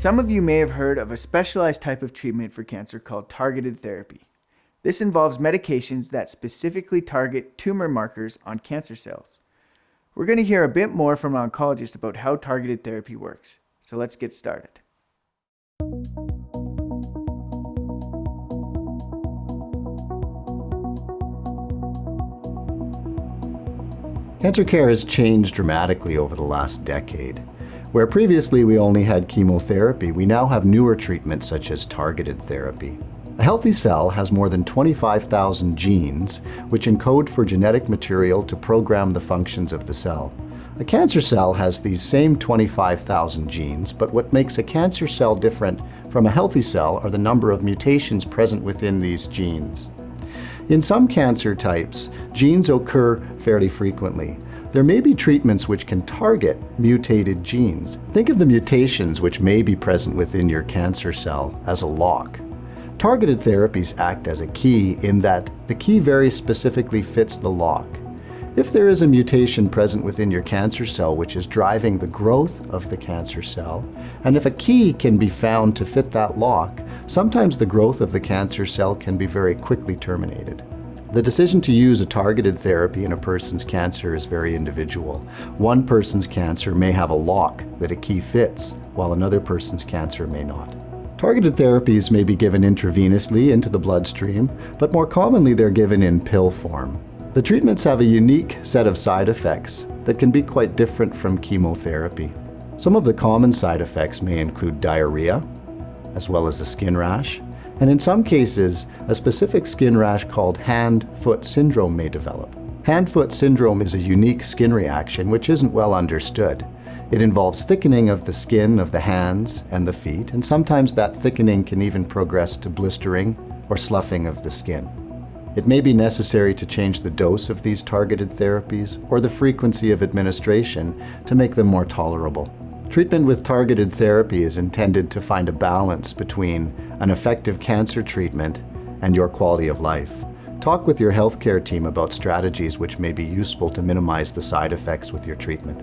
Some of you may have heard of a specialized type of treatment for cancer called targeted therapy. This involves medications that specifically target tumor markers on cancer cells. We're going to hear a bit more from an oncologist about how targeted therapy works. So let's get started. Cancer care has changed dramatically over the last decade. Where previously we only had chemotherapy, we now have newer treatments such as targeted therapy. A healthy cell has more than 25,000 genes, which encode for genetic material to program the functions of the cell. A cancer cell has these same 25,000 genes, but what makes a cancer cell different from a healthy cell are the number of mutations present within these genes. In some cancer types, genes occur fairly frequently. There may be treatments which can target mutated genes. Think of the mutations which may be present within your cancer cell as a lock. Targeted therapies act as a key in that the key very specifically fits the lock. If there is a mutation present within your cancer cell which is driving the growth of the cancer cell, and if a key can be found to fit that lock, sometimes the growth of the cancer cell can be very quickly terminated. The decision to use a targeted therapy in a person's cancer is very individual. One person's cancer may have a lock that a key fits, while another person's cancer may not. Targeted therapies may be given intravenously into the bloodstream, but more commonly they're given in pill form. The treatments have a unique set of side effects that can be quite different from chemotherapy. Some of the common side effects may include diarrhea, as well as a skin rash, and in some cases, a specific skin rash called hand-foot syndrome may develop. Hand-foot syndrome is a unique skin reaction which isn't well understood. It involves thickening of the skin of the hands and the feet, and sometimes that thickening can even progress to blistering or sloughing of the skin. It may be necessary to change the dose of these targeted therapies or the frequency of administration to make them more tolerable. Treatment with targeted therapy is intended to find a balance between an effective cancer treatment and your quality of life. Talk with your healthcare team about strategies which may be useful to minimize the side effects with your treatment.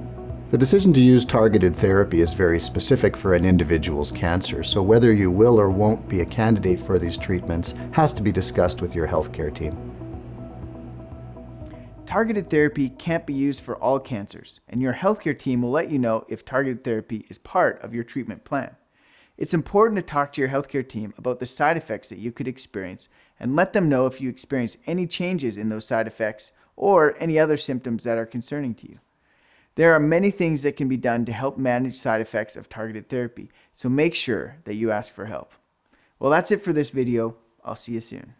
The decision to use targeted therapy is very specific for an individual's cancer, so whether you will or won't be a candidate for these treatments has to be discussed with your healthcare team. Targeted therapy can't be used for all cancers, and your healthcare team will let you know if targeted therapy is part of your treatment plan. It's important to talk to your healthcare team about the side effects that you could experience and let them know if you experience any changes in those side effects or any other symptoms that are concerning to you. There are many things that can be done to help manage side effects of targeted therapy, so make sure that you ask for help. Well, that's it for this video. I'll see you soon.